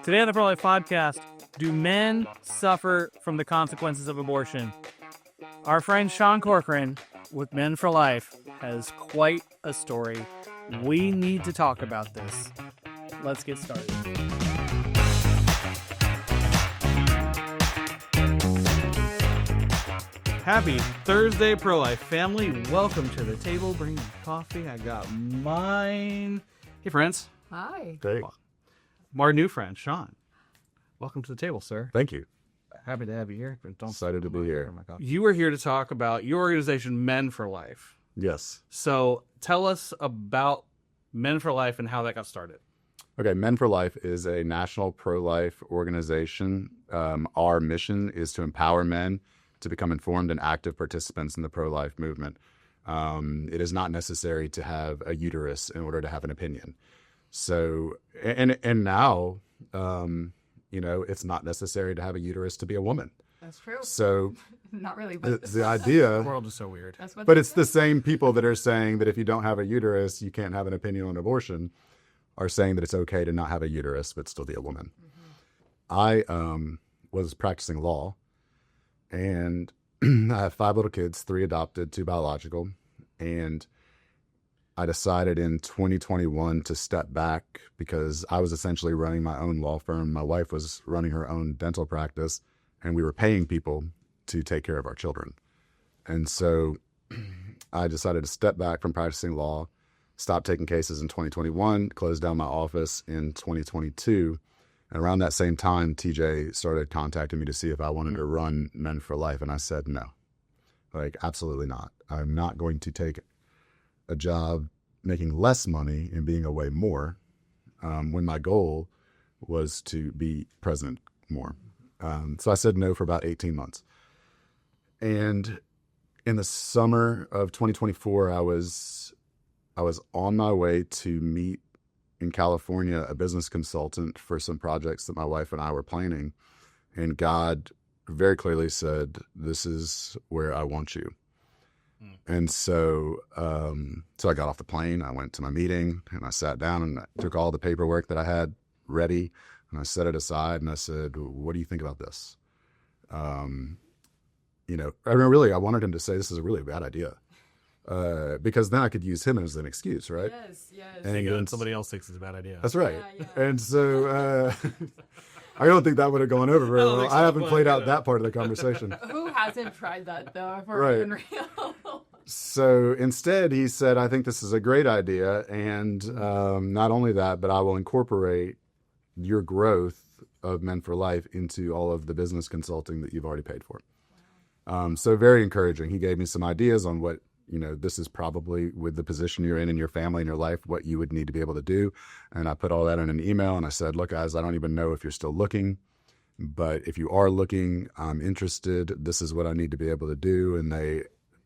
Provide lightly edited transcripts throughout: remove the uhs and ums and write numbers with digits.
Today on the Pro Life Podcast, do men suffer from the consequences of abortion? Our friend Sean Corcoran with Men for Life has quite a story. We need to talk about this. Let's get started. Happy Thursday, Pro-Life family. Welcome to the table. Bring me coffee. I got mine. Hey, friends. Hi. Great. Our new friend, Sean. Welcome to the table, sir. Thank you. Happy to have you here. Excited to be here. You are here to talk about your organization, Men for Life. Yes. So tell us about Men for Life and how that got started. Okay, Men for Life is a national pro-life organization. Our mission is to empower men to become informed and active participants in the pro-life movement. It is not necessary to have a uterus in order to have an opinion. So, and now, it's not necessary to have a uterus to be a woman. That's true. So, Not really, but the idea, The world is so weird. that's what but they it's the say. same people that are saying that if you don't have a uterus, you can't have an opinion on abortion, are saying that it's okay to not have a uterus but still be a woman. I was practicing law, and I have 5 little kids, 3 adopted, 2 biological, and I decided in 2021 to step back because I was essentially running my own law firm. My wife was running her own dental practice, and we were paying people to take care of our children. And so I decided to step back from practicing law, stop taking cases in 2021, close down my office in 2022. And around that same time, TJ started contacting me to see if I wanted to run Men for Life. And I said, no, absolutely not. I'm not going to take a job making less money and being away more when my goal was to be present more. So I said no for about 18 months. And in the summer of 2024, I was on my way to meet in California a business consultant for some projects that my wife and I were planning. And God very clearly said, this is where I want you. And so I got off the plane, I went to my meeting, and I sat down and I took all the paperwork that I had ready, and I set it aside, and I said, what do you think about this? I wanted him to say this is a really bad idea, because then I could use him as an excuse, right? Yes. And somebody else thinks it's a bad idea. That's right. Yeah. And so I don't think that would have gone over very don't well. think so. I haven't played out that part of the conversation. Who hasn't tried that, though, if we're Right. being real? So instead, he said, I think this is a great idea. And not only that, but I will incorporate your growth of Men for Life into all of the business consulting that you've already paid for. So very encouraging. He gave me some ideas on what, this is probably with the position you're in your family and your life, what you would need to be able to do. And I put all that in an email and I said, look, guys, I don't even know if you're still looking, but if you are looking, I'm interested. This is what I need to be able to do. And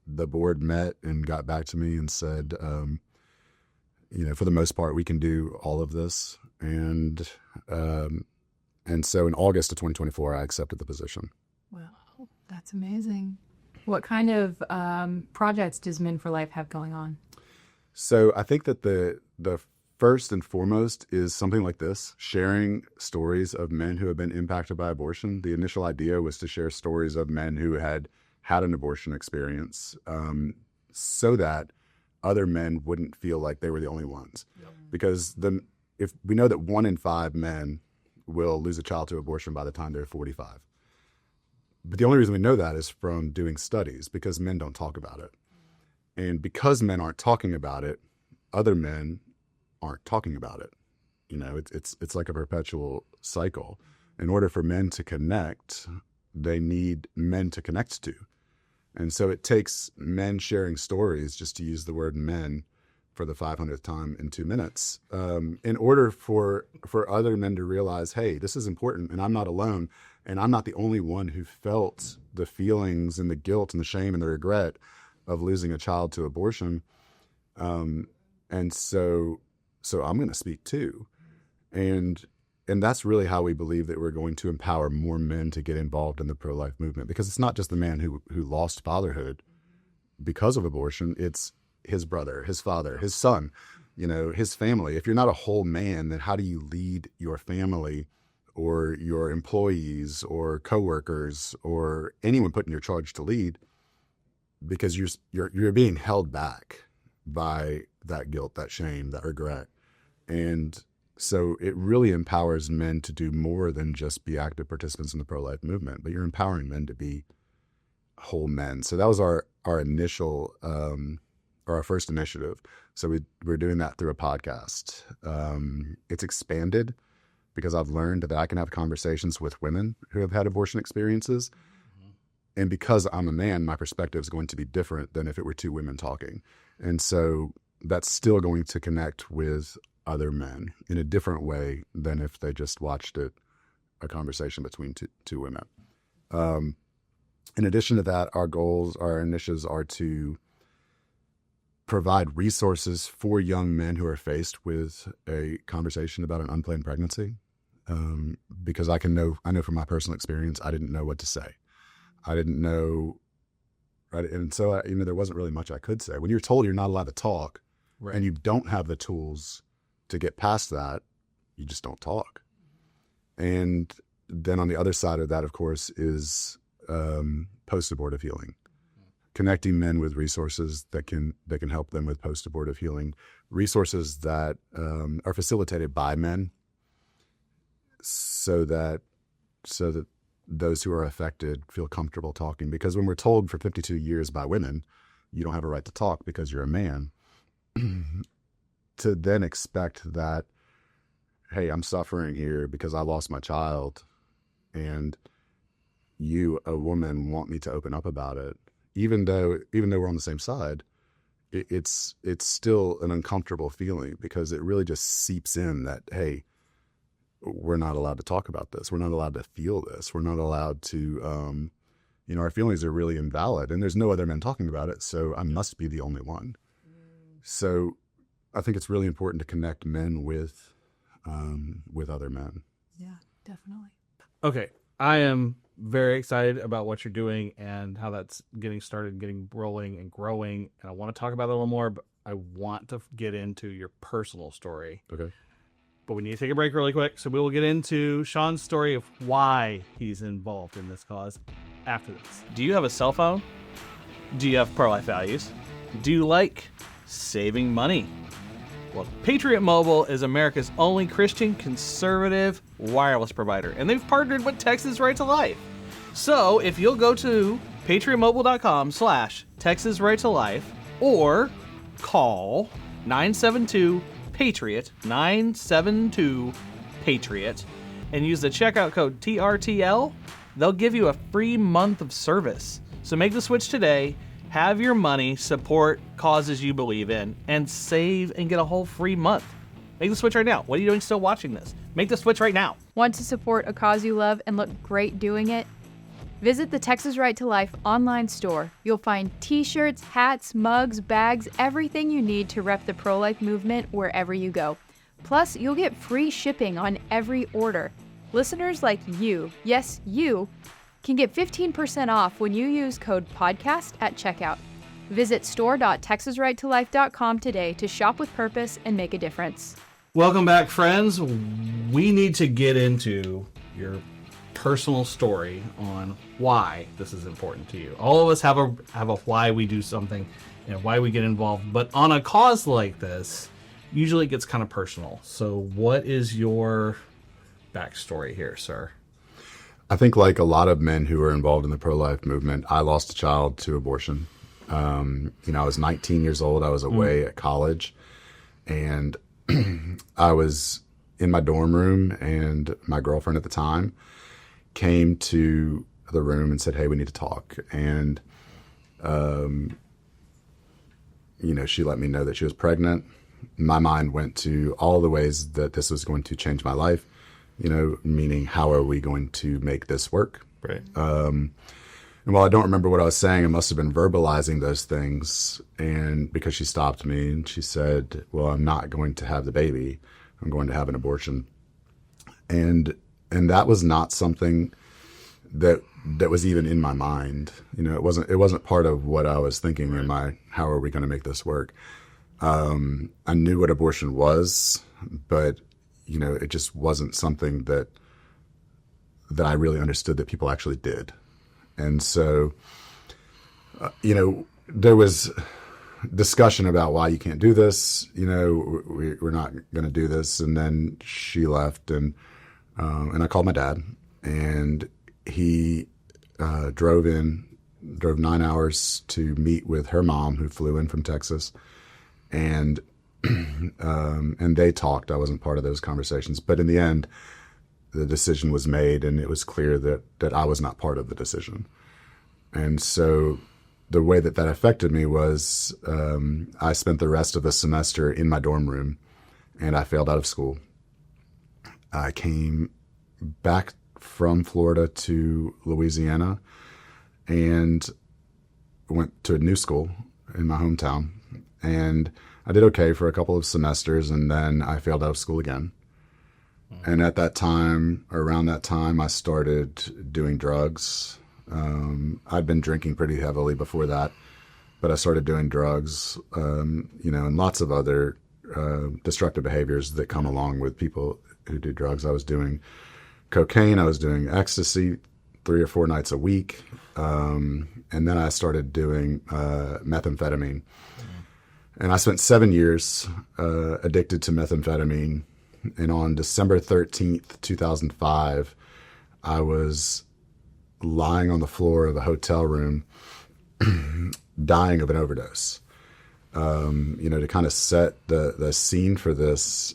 the board met and got back to me and said, for the most part, we can do all of this. And so in August of 2024, I accepted the position. Wow, that's amazing. What kind of projects does Men for Life have going on? So I think that the first and foremost is something like this, sharing stories of men who have been impacted by abortion. The initial idea was to share stories of men who had an abortion experience, so that other men wouldn't feel like they were the only ones. Yep. Because if we know that 1 in 5 men will lose a child to abortion by the time they're 45. But the only reason we know that is from doing studies, because men don't talk about it. And because men aren't talking about it, other men aren't talking about it. It's like a perpetual cycle. In order for men to connect, they need men to connect to. And so it takes men sharing stories, just to use the word men for the 500th time in 2 minutes, in order for other men to realize, hey, this is important and I'm not alone. And I'm not the only one who felt the feelings and the guilt and the shame and the regret of losing a child to abortion. And so I'm going to speak too. And that's really how we believe that we're going to empower more men to get involved in the pro-life movement, because it's not just the man who lost fatherhood because of abortion. It's his brother, his father, his son, his family. If you're not a whole man, then how do you lead your family or your employees or coworkers or anyone put in your charge to lead, because you're being held back by that guilt, that shame, that regret. And so it really empowers men to do more than just be active participants in the pro-life movement, but you're empowering men to be whole men. So that was our initial, or our first initiative. So we're doing that through a podcast. It's expanded because I've learned that I can have conversations with women who have had abortion experiences. And because I'm a man, my perspective is going to be different than if it were two women talking. And so that's still going to connect with other men in a different way than if they just watched a conversation between two women. In addition to that, our goals, our initiatives are to provide resources for young men who are faced with a conversation about an unplanned pregnancy. Because I know from my personal experience, I didn't know what to say. I didn't know, right? And so, there wasn't really much I could say. When you're told you're not allowed to talk, right, and you don't have the tools to get past that, you just don't talk. And then on the other side of that, of course, is post-abortive healing, connecting men with resources that can help them with post-abortive healing, resources that are facilitated by men, so that those who are affected feel comfortable talking. Because when we're told for 52 years by women, you don't have a right to talk because you're a man, to then expect that, hey, I'm suffering here because I lost my child, and you, a woman, want me to open up about it, even though we're on the same side, it's still an uncomfortable feeling, because it really just seeps in that, hey, we're not allowed to talk about this. We're not allowed to feel this. We're not allowed to, our feelings are really invalid, and there's no other men talking about it, so I must be the only one. So I think it's really important to connect men with other men. Yeah, definitely. Okay, I am very excited about what you're doing and how that's getting started, getting rolling and growing, and I want to talk about it a little more, but I want to get into your personal story. Okay. But we need to take a break really quick, so we will get into Sean's story of why he's involved in this cause after this. Do you have a cell phone? Do you have pro-life values? Do you like saving money? Well, Patriot Mobile is America's only Christian conservative wireless provider, and they've partnered with Texas Right to Life. So if you'll go to patriotmobile.com/Texas Right to Life or call 972-PATRIOT, 972-PATRIOT, and use the checkout code TRTL, they'll give you a free month of service. So make the switch today. Have your money support causes you believe in, and save and get a whole free month. Make the switch right now. What are you doing still watching this? Make the switch right now. Want to support a cause you love and look great doing it? Visit the Texas Right to Life online store. You'll find t-shirts, hats, mugs, bags, everything you need to rep the pro-life movement wherever you go. Plus, you'll get free shipping on every order. Listeners like you, yes, you, can get 15% off when you use code PODCAST at checkout. Visit store.texasrighttolife.com today to shop with purpose and make a difference. Welcome back, friends. We need to get into your personal story on why this is important to you. All of us have a why we do something and why we get involved, but on a cause like this, usually it gets kind of personal. So what is your backstory here, sir? I think, like a lot of men who are involved in the pro-life movement, I lost a child to abortion. I was 19 years old. I was away at college, and I was in my dorm room, and my girlfriend at the time came to the room and said, "Hey, we need to talk." And, she let me know that she was pregnant. My mind went to all the ways that this was going to change my life. Meaning, how are we going to make this work? Right. And while I don't remember what I was saying, I must have been verbalizing those things. And because she stopped me and she said, "Well, I'm not going to have the baby. I'm going to have an abortion." And that was not something that was even in my mind. It wasn't part of what I was thinking in my, how are we going to make this work? I knew what abortion was, but it just wasn't something that that I really understood that people actually did. And so, you know, there was discussion about why you can't do this. You know, we're not going to do this. And then she left, and I called my dad, and he drove 9 hours to meet with her mom, who flew in from Texas, and they talked. I wasn't part of those conversations, but in the end, the decision was made, and it was clear that I was not part of the decision. And so the way that affected me was I spent the rest of the semester in my dorm room, and I failed out of school. I came back from Florida to Louisiana and went to a new school in my hometown. And I did okay for a couple of semesters, and then I failed out of school again. And at that time, around that time, I started doing drugs. I'd been drinking pretty heavily before that, but I started doing drugs, you know, and lots of other destructive behaviors that come along with people who do drugs. I was doing cocaine. I was doing ecstasy 3 or 4 nights a week. And then I started doing methamphetamine. And I spent 7 years addicted to methamphetamine. And on December 13th, 2005, I was lying on the floor of a hotel room dying of an overdose. You know, to kind of set the scene for this,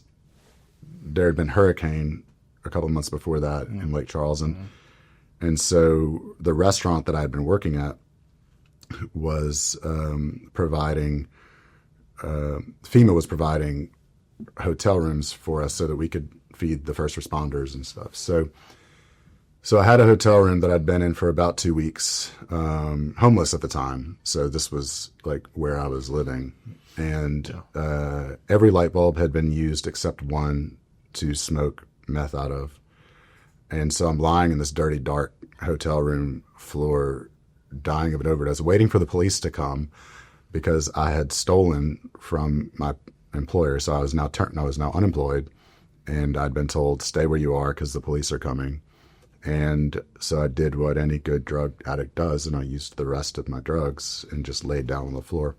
there had been a hurricane a couple of months before that in Lake Charles. And so the restaurant that I had been working at was providing, FEMA was providing hotel rooms for us so that we could feed the first responders and stuff. So I had a hotel room that I'd been in for about 2 weeks, homeless at the time. So this was like where I was living. And every light bulb had been used except one to smoke meth out of. And so I'm lying in this dirty, dark hotel room floor, dying of an overdose, waiting for the police to come because I had stolen from my employer. So I was now unemployed, and I'd been told, stay where you are because the police are coming. And so I did what any good drug addict does, and I used the rest of my drugs and just laid down on the floor.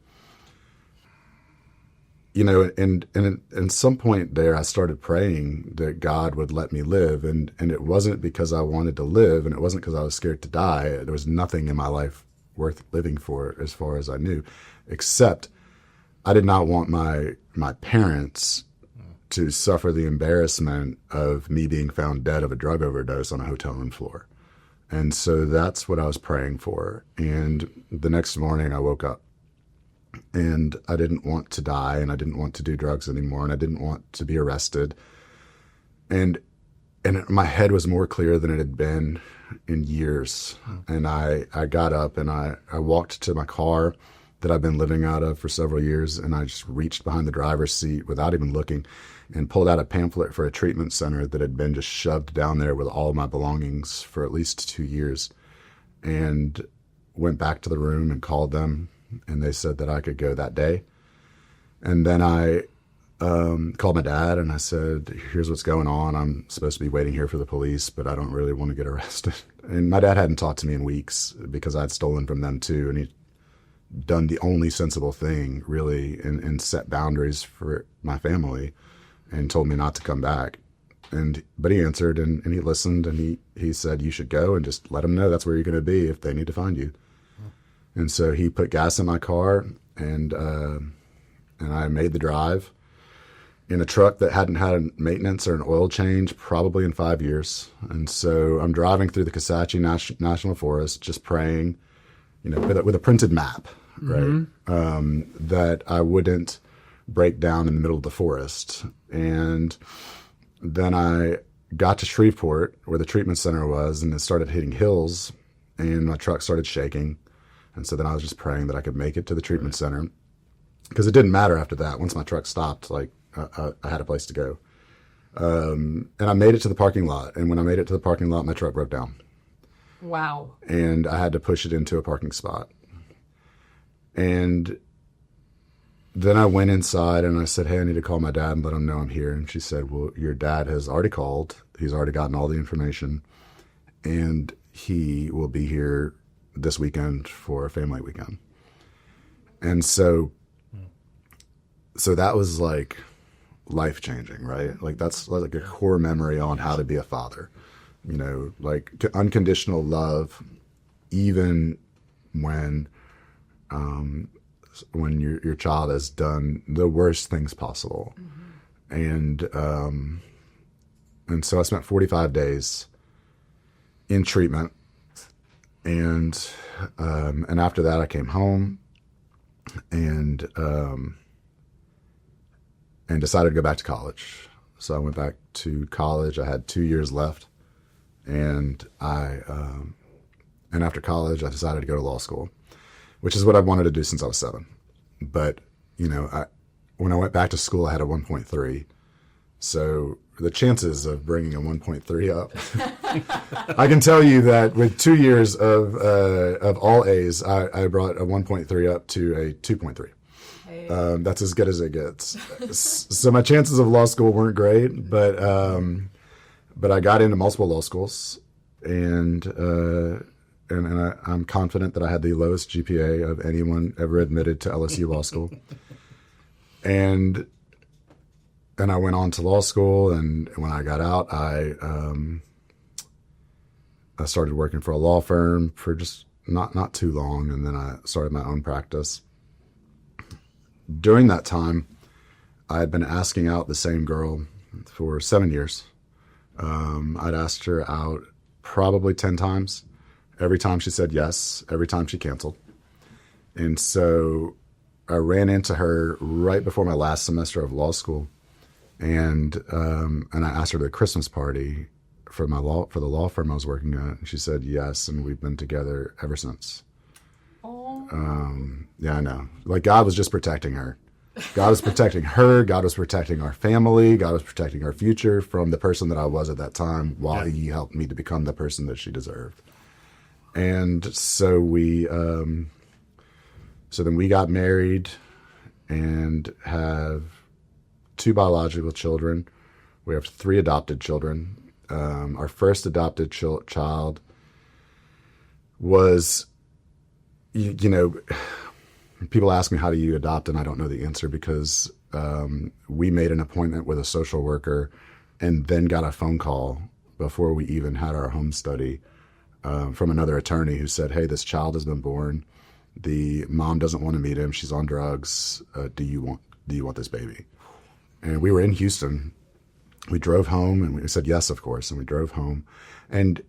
You know, and at some point there, I started praying that God would let me live. And it wasn't because I wanted to live, and it wasn't because I was scared to die. There was nothing in my life worth living for as far as I knew, except I did not want my parents to suffer the embarrassment of me being found dead of a drug overdose on a hotel room floor. And so that's what I was praying for. And the next morning I woke up, and I didn't want to die, and I didn't want to do drugs anymore, and I didn't want to be arrested. And my head was more clear than it had been in years. And I got up and I walked to my car that I've been living out of for several years, and I just reached behind the driver's seat without even looking and pulled out a pamphlet for a treatment center that had been just shoved down there with all my belongings for at least 2 years, and went back to the room and called them, and they said that I could go that day. And then I called my dad and I said, here's what's going on. I'm supposed to be waiting here for the police, but I don't really want to get arrested. And my dad hadn't talked to me in weeks because I'd stolen from them too, and he'd done the only sensible thing really and set boundaries for my family and told me not to come back. But he answered and he listened, and he said, you should go and just let them know that's where you're going to be if they need to find you. And so he put gas in my car, and I made the drive in a truck that hadn't had a maintenance or an oil change probably in 5 years. And so I'm driving through the Kisatchie National Forest, just praying, you know, with a printed map, right? That I wouldn't break down in the middle of the forest. And then I got to Shreveport, where the treatment center was, and it started hitting hills, and my truck started shaking. And so then I was just praying that I could make it to the treatment center, because it didn't matter after that. Once my truck stopped, like I had a place to go. And I made it to the parking lot. And when I made it to the parking lot, my truck broke down. Wow. And I had to push it into a parking spot. And then I went inside and I said, hey, I need to call my dad and let him know I'm here. And she said, well, your dad has already called. He's already gotten all the information. and he will be here this weekend for a family weekend. And so that was like life changing, right? Like that's like a core memory on how to be a father, you know, like unconditional love, even when your child has done the worst things possible. And so I spent 45 days in treatment, and after that I came home and decided to go back to college. So I went back to college. I had 2 years left, and after college I decided to go to law school, which is what I wanted to do since I was 7. But you know, when I went back to school, I had a 1.3. So the chances of bringing a 1.3 up, I can tell you that with 2 years of all A's, I brought a 1.3 up to a 2.3. That's as good as it gets. So my chances of law school weren't great, but I got into multiple law schools, and I'm confident that I had the lowest GPA of anyone ever admitted to LSU Law School. And I went on to law school, and when I got out, I started working for a law firm for just not too long, and then I started my own practice. During that time, I had been asking out the same girl for 7 years. I'd asked her out probably 10 times. Every time she said yes, every time she canceled. And so I ran into her right before my last semester of law school, and I asked her to a Christmas party for the law firm I was working at. And she said yes, and we've been together ever since. Oh. Yeah, I know. Like God was just protecting her. God was protecting her. God was protecting our family. God was protecting our future from the person that I was at that time, while He helped me to become the person that she deserved. And so then we got married and have 2 biological children. We have 3 adopted children. Our first adopted child was, you know, people ask me, how do you adopt? And I don't know the answer, because we made an appointment with a social worker and then got a phone call before we even had our home study from another attorney who said, hey, this child has been born. The mom doesn't want to meet him. She's on drugs. Do you want this baby? And we were in Houston. We drove home, and we said yes, of course. And we drove home. And,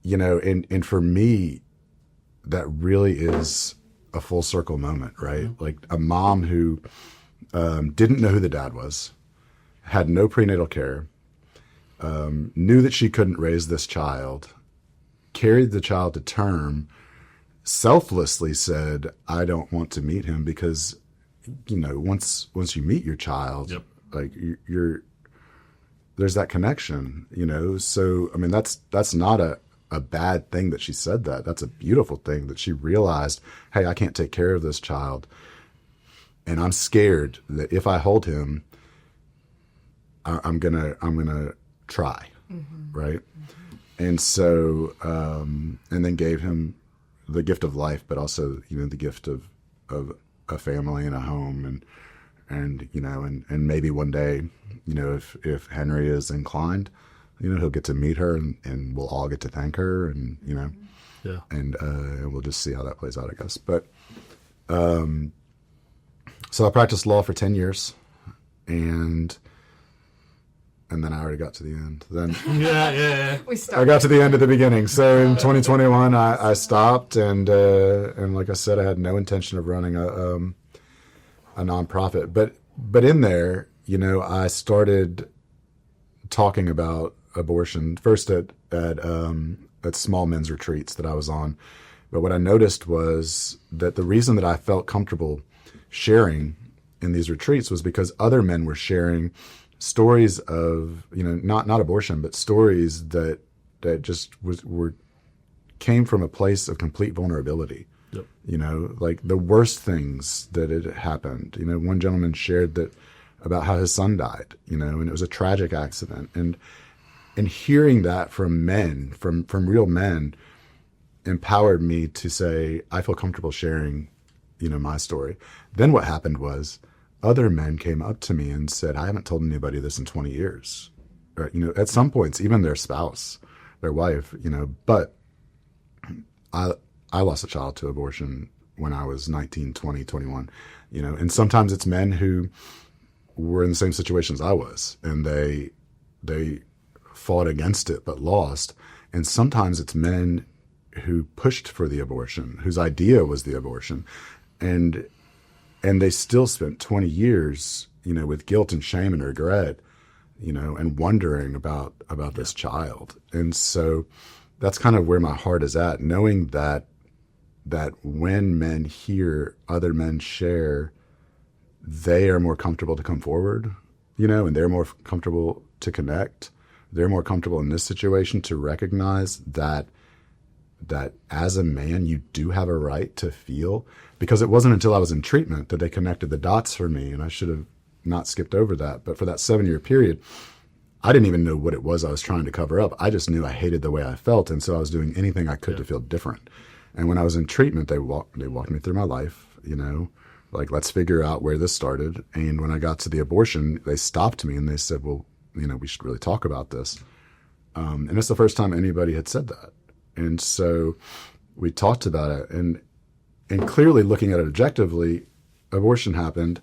you know, and for me, that really is a full circle moment, right? Mm-hmm. Like a mom who didn't know who the dad was, had no prenatal care, knew that she couldn't raise this child, carried the child to term, selflessly said, I don't want to meet him, because, you know, once you meet your child, yep, like there's that connection, you know? So, I mean, that's not a bad thing that she said that. That's a beautiful thing that she realized, hey, I can't take care of this child, and I'm scared that if I hold him, I'm gonna try, mm-hmm, right? Mm-hmm. And so, and then gave him the gift of life, but also, you know, the gift of a family and a home, and you know, and maybe one day, you know, if Henry is inclined, you know, he'll get to meet her, and we'll all get to thank her, and, you know, yeah, and we'll just see how that plays out, I guess. But so I practiced law for 10 years, and then I already got to the end. Then yeah. I got to the end of the beginning. So in 2021, I stopped, and like I said, I had no intention of running a nonprofit. But in there, you know, I started talking about abortion first at small men's retreats that I was on. But what I noticed was that the reason that I felt comfortable sharing in these retreats was because other men were sharing stories of, you know, not abortion, but stories that just came from a place of complete vulnerability. Yep. You know, like the worst things that had happened. You know, one gentleman shared that about how his son died, you know, and it was a tragic accident. And and hearing that from men, from real men, empowered me to say, I feel comfortable sharing, my story. Then what happened was other men came up to me and said, I haven't told anybody this in 20 years. Or, at some points, even their spouse, their wife, but I lost a child to abortion when I was 19, 20, 21, and sometimes it's men who were in the same situation as I was, and they fought against it but lost. And sometimes it's men who pushed for the abortion, whose idea was the abortion, and they still spent 20 years, with guilt and shame and regret, and wondering about this child. And so that's kind of where my heart is at, knowing that when men hear other men share, they are more comfortable to come forward, and they're more comfortable to connect. They're more comfortable in this situation to recognize that as a man, you do have a right to feel, because it wasn't until I was in treatment that they connected the dots for me. And I should have not skipped over that. But for that 7-year period, I didn't even know what it was I was trying to cover up. I just knew I hated the way I felt. And so I was doing anything I could to feel different. And when I was in treatment, they walked me through my life, like, let's figure out where this started. And when I got to the abortion, they stopped me and they said, well, we should really talk about this. And it's the first time anybody had said that. And so we talked about it, and clearly looking at it objectively, abortion happened,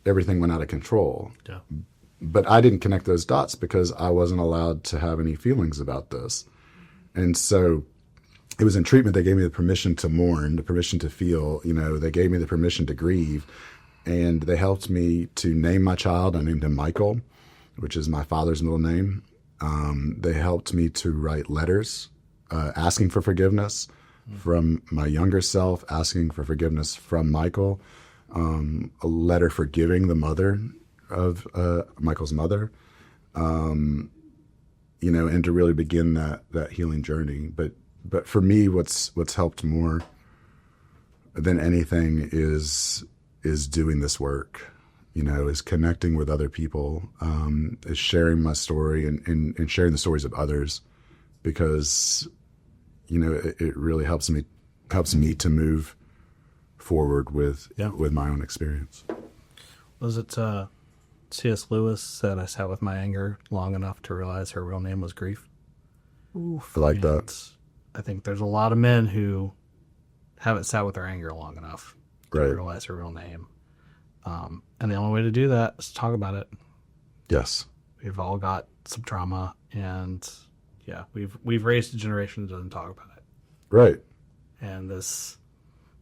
everything went out of control. Yeah. But I didn't connect those dots because I wasn't allowed to have any feelings about this. And so it was in treatment they gave me the permission to mourn, the permission to feel, they gave me the permission to grieve, and they helped me to name my child. I named him Michael, which is my father's middle name. They helped me to write letters asking for forgiveness from my younger self, asking for forgiveness from Michael, a letter forgiving the mother of Michael's mother, and to really begin that healing journey. But for me, what's helped more than anything is doing this work, is connecting with other people, is sharing my story and sharing the stories of others, because it really helps me to move forward with my own experience. Was it C.S. Lewis said, I sat with my anger long enough to realize her real name was grief? I like that. I think there's a lot of men who haven't sat with their anger long enough to realize her real name. And the only way to do that is to talk about it. Yes. We've all got some trauma, and we've raised a generation that doesn't talk about it. Right. And this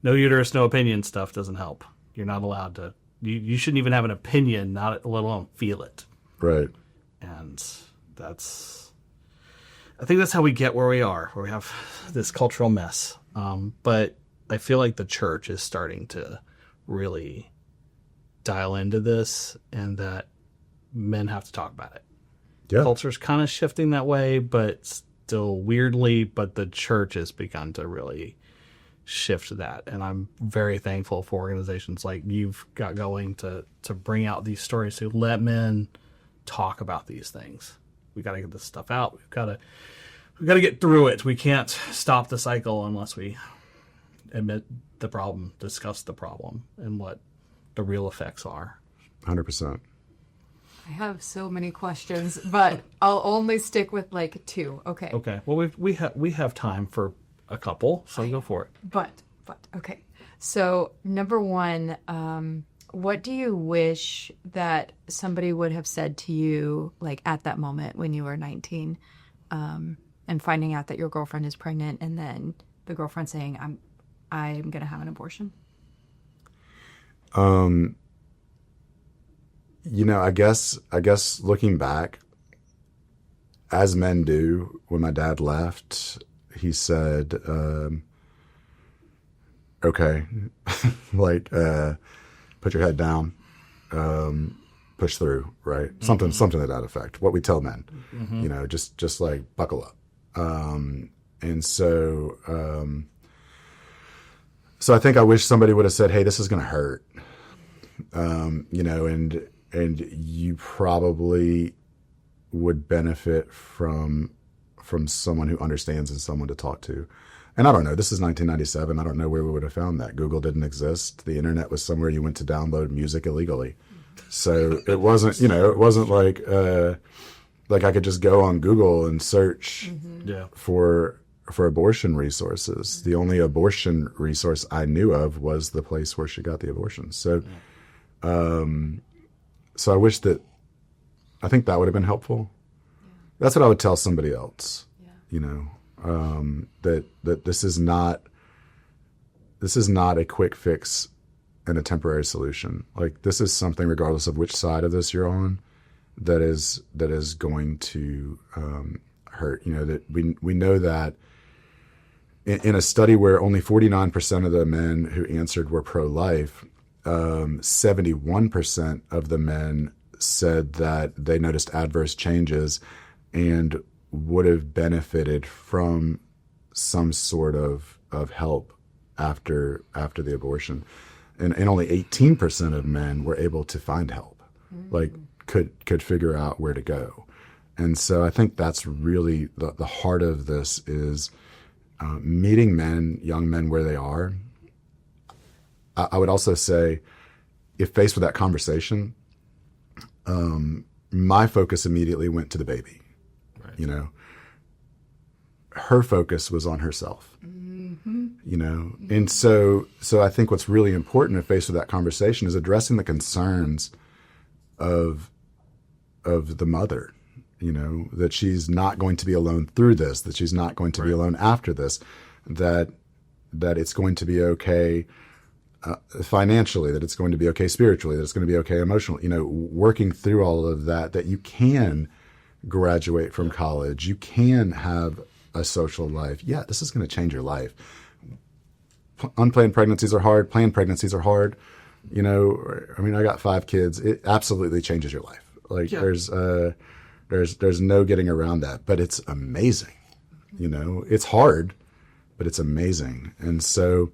no uterus, no opinion stuff doesn't help. You're not allowed to, you shouldn't even have an opinion, let alone feel it. Right. And I think that's how we get where we are, where we have this cultural mess. But I feel like the church is starting to really dial into this, and that men have to talk about it. Yeah. Culture's kind of shifting that way, but still weirdly, but the church has begun to really shift that. And I'm very thankful for organizations like you've got going to bring out these stories, to let men talk about these things. We got to get this stuff out. We've got to get through it. We can't stop the cycle unless we admit the problem, discuss the problem, and what the real effects are. 100%. I have so many questions, but I'll only stick with like 2. Okay. Okay. Well, we have time for a couple, so go for it. But okay. So number 1, what do you wish that somebody would have said to you, like at that moment when you were 19, and finding out that your girlfriend is pregnant, and then the girlfriend saying, I'm going to have an abortion? I guess looking back, as men do, when my dad left, he said, okay, put your head down, push through, right? Something to that effect. What we tell men, just like buckle up. And so I think I wish somebody would have said, hey, this is going to hurt. And you probably would benefit from someone who understands and someone to talk to. And I don't know, this is 1997. I don't know where we would have found that. Google didn't exist. The internet was somewhere you went to download music illegally. So it wasn't, it wasn't like I could just go on Google and search for abortion resources. The only abortion resource I knew of was the place where she got the abortion. So, so I think that would have been helpful. That's what I would tell somebody else, that this is not a quick fix and a temporary solution. Like, this is something, regardless of which side of this you're on, that is going to hurt. That we know that in a study where only 49% of the men who answered were pro-life, 71% of the men said that they noticed adverse changes and would have benefited from some sort of help after the abortion. And only 18% of men were able to find help, like could figure out where to go. And so I think that's really the heart of this is meeting young men where they are. I would also say, if faced with that conversation, my focus immediately went to the baby. Right. Her focus was on herself. And so I think what's really important if faced with that conversation is addressing the concerns of the mother, that she's not going to be alone through this, that she's not going to be alone after this, that it's going to be okay financially, that it's going to be okay spiritually, that it's going to be okay emotionally, working through all of that you can graduate from college, you can have a social life. Yeah, this is going to change your life. Unplanned pregnancies are hard. Planned pregnancies are hard. I got 5 kids. It absolutely changes your life. There's no getting around that, but it's amazing. It's hard, but it's amazing. And so,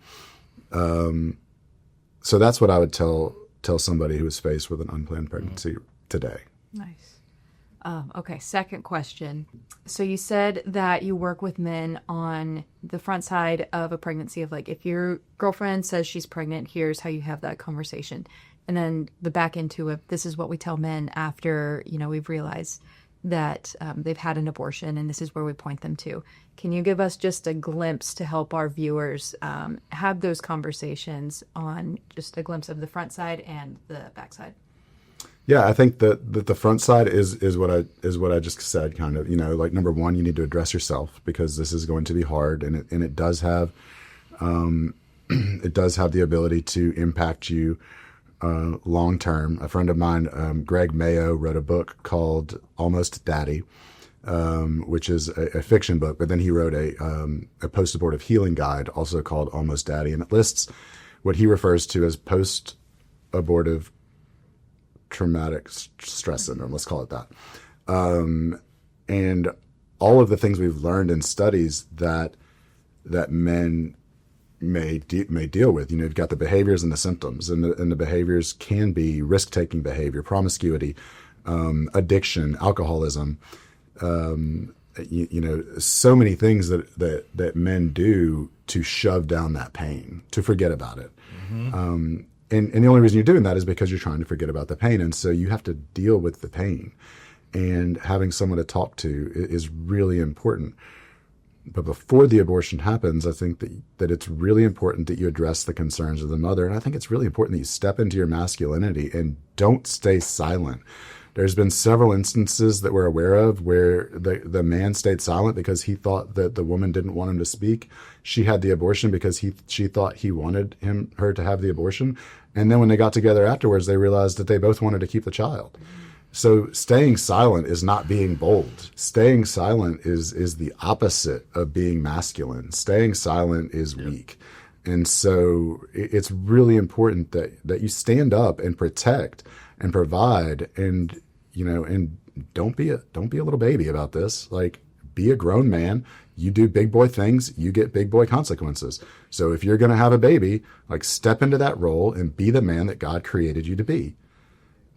so that's what I would tell somebody who is faced with an unplanned pregnancy today. Nice. Okay, second question. So you said that you work with men on the front side of a pregnancy of, like, if your girlfriend says she's pregnant, here's how you have that conversation. And then the back into it, this is what we tell men after, we've realized that they've had an abortion, and this is where we point them to. Can you give us just a glimpse to help our viewers have those conversations on just a glimpse of the front side and the back side? Yeah, I think that the front side is what I just said, kind of. Like, number one, you need to address yourself, because this is going to be hard, and it does have the ability to impact you long term. A friend of mine, Greg Mayo, wrote a book called Almost Daddy, which is a fiction book, but then he wrote a post-abortive healing guide, also called Almost Daddy, and it lists what he refers to as post-abortive traumatic stress syndrome, let's call it that. And all of the things we've learned in studies that men may deal with. You've got the behaviors and the symptoms, and the behaviors can be risk-taking behavior, promiscuity, addiction, alcoholism, so many things that men do to shove down that pain, to forget about it. Mm-hmm. And the only reason you're doing that is because you're trying to forget about the pain. And so you have to deal with the pain, and having someone to talk to is really important. But before the abortion happens, I think that it's really important that you address the concerns of the mother. And I think it's really important that you step into your masculinity and don't stay silent. There's been several instances that we're aware of where the man stayed silent because he thought that the woman didn't want him to speak. She had the abortion because she thought he wanted her to have the abortion. And then when they got together afterwards, they realized that they both wanted to keep the child. So staying silent is not being bold. Staying silent is the opposite of being masculine. Staying silent is weak. And so it's really important that you stand up and protect and provide, and and don't be a little baby about this. Like, be a grown man. You do big boy things, you get big boy consequences. So if you're going to have a baby, like, step into that role and be the man that God created you to be.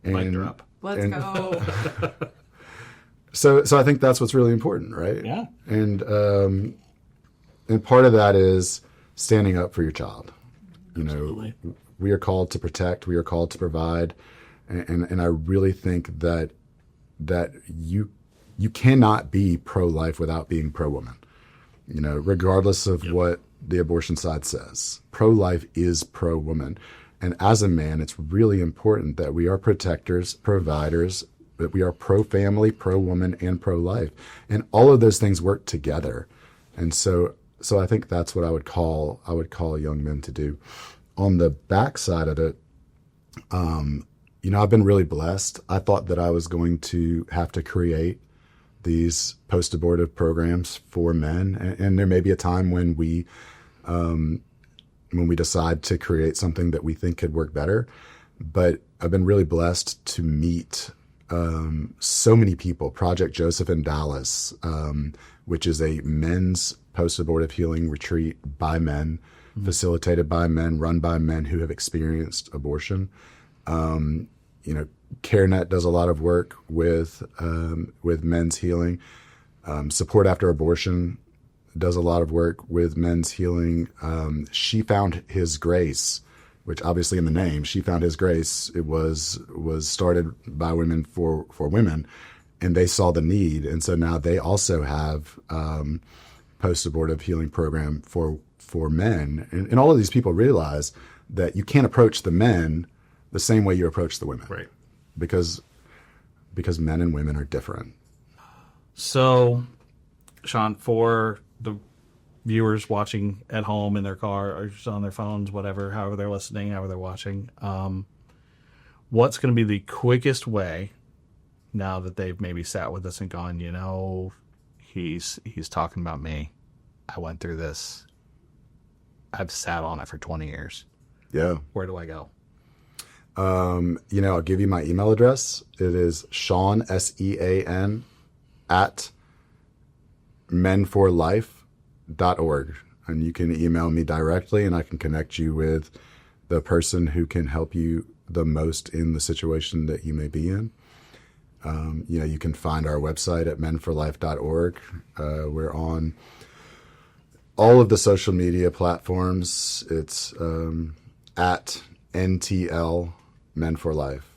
Mic drop. Let's go. So I think that's what's really important, right? Yeah. And part of that is standing up for your child. Absolutely. We are called to protect. We are called to provide, and I really think that you cannot be pro-life without being pro-woman. Regardless of what the abortion side says, pro-life is pro-woman, and as a man, it's really important that we are protectors, providers, that we are pro-family, pro-woman, and pro-life, and all of those things work together. And so I think that's what I would call young men to do. On the backside of it, I've been really blessed. I thought that I was going to have to create these post-abortive programs for men, and there may be a time when we decide to create something that we think could work better. But I've been really blessed to meet so many people. Project Joseph in Dallas, which is a men's post-abortive healing retreat by men, facilitated by men, run by men who have experienced abortion. CareNet does a lot of work with men's healing. Support After Abortion does a lot of work with men's healing. She Found His Grace, which obviously in the name, She Found His Grace, it was started by women for women, and they saw the need. And so now they also have post-abortive healing program for men. And all of these people realize that you can't approach the men the same way you approach the women. Right. Because men and women are different. So, Sean, for the viewers watching at home in their car or just on their phones, whatever, however they're listening, however they're watching, what's going to be the quickest way, now that they've maybe sat with us and gone, he's talking about me. I went through this. I've sat on it for 20 years. Yeah. Where do I go? I'll give you my email address. It is Sean, SEAN, at menforlife.org. And you can email me directly, and I can connect you with the person who can help you the most in the situation that you may be in. You can find our website at menforlife.org. We're on all of the social media platforms. It's at NTL Men for Life.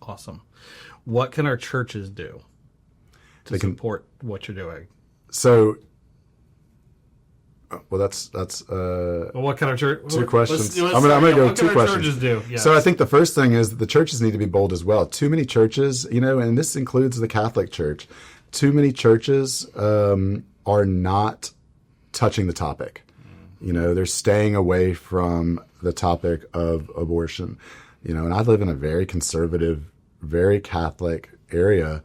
Awesome. What can our churches do to support what you're doing? So, that's what kind of church? two questions. I'm going to go what two can questions. Churches do? Yes. So I think the first thing is that the churches need to be bold as well. Too many churches, and this includes the Catholic Church, too many churches are not touching the topic. They're staying away from the topic of abortion. And I live in a very conservative, very Catholic area,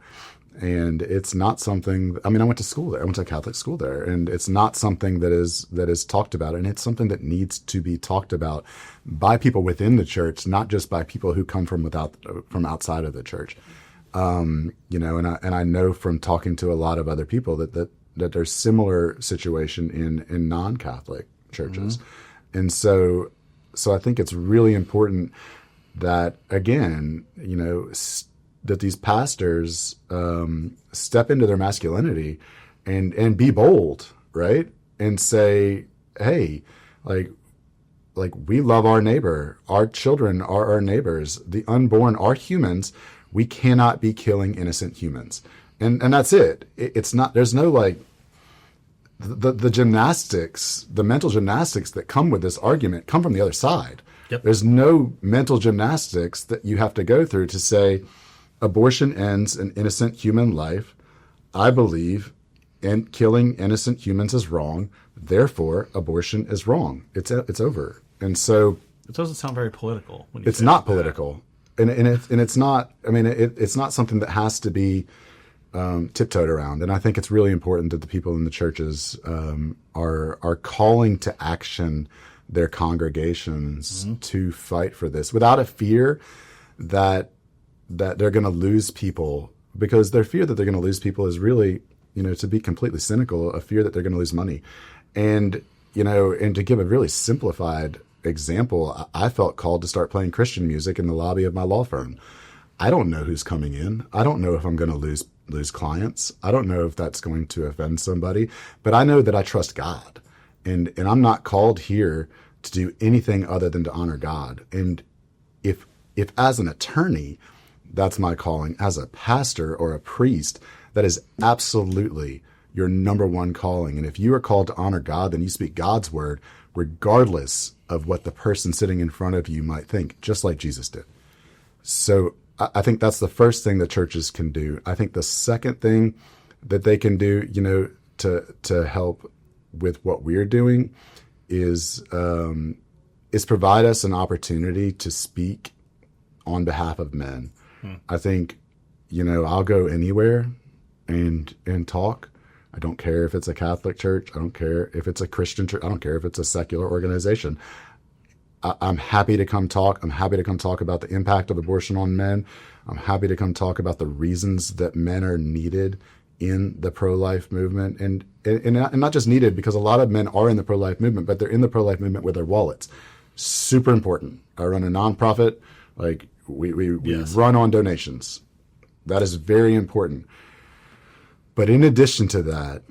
and it's not something. I went to school there. I went to a Catholic school there, and it's not something that is talked about, and it's something that needs to be talked about by people within the church, not just by people who come from outside of the church. And I know from talking to a lot of other people that there's similar situation in non-Catholic churches. Mm-hmm. And so I think it's really important that, again, that these pastors step into their masculinity and be bold, right? And say, hey, like we love our neighbor. Our children are our neighbors. The unborn are humans. We cannot be killing innocent humans. And that's it. It's not, there's no the gymnastics, the mental gymnastics that come with this argument come from the other side. Yep. There's no mental gymnastics that you have to go through to say abortion ends an innocent human life. I believe and killing innocent humans is wrong. Therefore, abortion is wrong. It's over. And so it doesn't sound very political. When you it's not political, and it's not. It's not something that has to be tiptoed around. And I think it's really important that the people in the churches are calling to action their congregations mm-hmm. to fight for this without a fear that they're going to lose people, because their fear that they're going to lose people is really, to be completely cynical, a fear that they're going to lose money. And to give a really simplified example, I felt called to start playing Christian music in the lobby of my law firm. I don't know who's coming in. I don't know if I'm going to lose lose clients. I don't know if that's going to offend somebody, but I know that I trust God, and I'm not called here to do anything other than to honor God. And if as an attorney, that's my calling, as a pastor or a priest, that is absolutely your number one calling. And if you are called to honor God, then you speak God's word, regardless of what the person sitting in front of you might think, just like Jesus did. So I think that's the first thing that churches can do. I think the second thing that they can do, to help with what we're doing is provide us an opportunity to speak on behalf of men. I think, I'll go anywhere and talk. I don't care if it's a Catholic church. I don't care if it's a Christian church. I don't care if it's a secular organization. I'm happy to come talk. I'm happy to come talk about the impact of abortion on men. I'm happy to come talk about the reasons that men are needed in the pro-life movement, and not just needed because a lot of men are in the pro-life movement, but they're in the pro-life movement with their wallets. Super important. I run a nonprofit. Like we run on donations. That is very important. But in addition to that,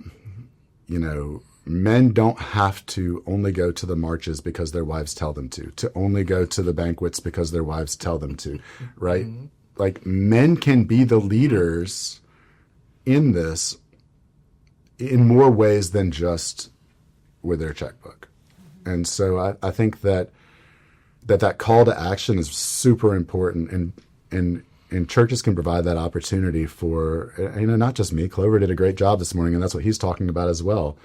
men don't have to only go to the marches because their wives tell them to only go to the banquets because their wives tell them to, right? Mm-hmm. Like, men can be the leaders in this in more ways than just with their checkbook. And so I think that call to action is super important, and churches can provide that opportunity for, not just me. Clover did a great job this morning, and that's what he's talking about as well.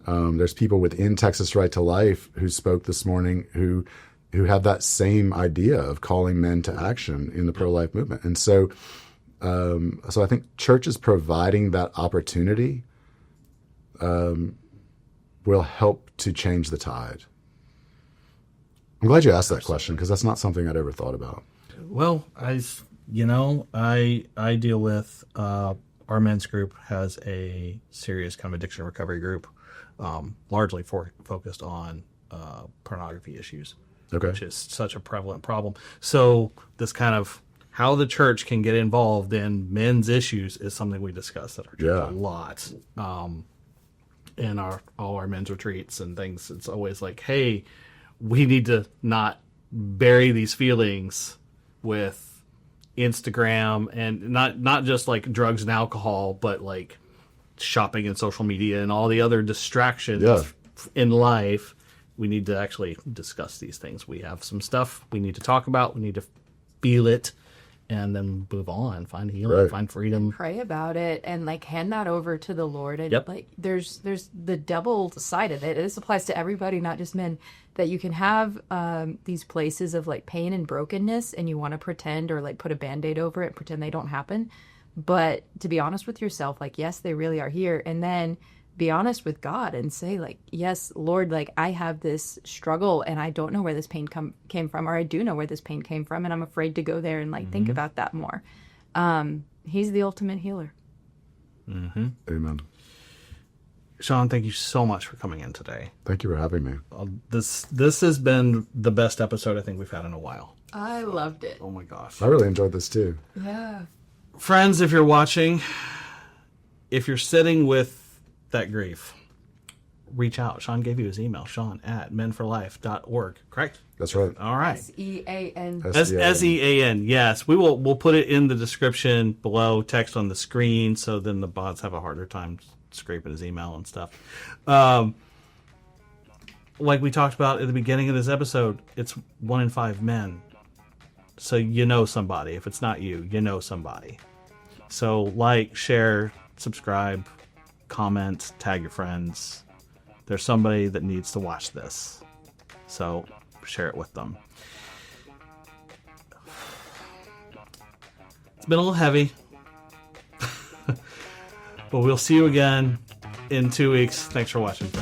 There's people within Texas Right to Life who spoke this morning who have that same idea of calling men to action in the pro-life movement. And so I think churches providing that opportunity will help to change the tide. I'm glad you asked that question, because that's not something I'd ever thought about. Well, I deal with, our men's group has a serious kind of addiction recovery group, largely focused on pornography issues, which is such a prevalent problem. So this kind of how the church can get involved in men's issues is something we discuss at our church a lot. In all our men's retreats and things, it's always like, hey, we need to not bury these feelings with Instagram, and not just like drugs and alcohol, but like shopping and social media and all the other distractions in life. We need to actually discuss these things. We have some stuff we need to talk about. We need to feel it, and then move on, find healing, find freedom. Pray about it, and like hand that over to the Lord. And like there's the double side of it. This applies to everybody, not just men. That you can have these places of like pain and brokenness, and you want to pretend or like put a Band-Aid over it, pretend they don't happen. But to be honest with yourself, like, yes, they really are here. And then be honest with God and say, like, yes, Lord, like, I have this struggle and I don't know where this pain came from, or I do know where this pain came from, and I'm afraid to go there and like think about that more. He's the ultimate healer. Mm-hmm. Amen. Sean, thank you so much for coming in today. Thank you for having me. This has been the best episode I think we've had in a while. I loved it. Oh my gosh. I really enjoyed this too. Yeah. Friends, if you're watching, if you're sitting with that grief, reach out. Sean gave you his email, sean@menforlife.org, correct? That's right. All right. SEAN. SEAN, yes. We'll put it in the description below, text on the screen, so then the bots have a harder time scraping his email and stuff. Like we talked about at the beginning of this episode, it's 1 in 5 men. So you know somebody. If it's not you, you know somebody. So like, share, subscribe, comment, tag your friends. There's somebody that needs to watch this. So share it with them. It's been a little heavy. But we'll see you again in 2 weeks. Thanks for watching, friends.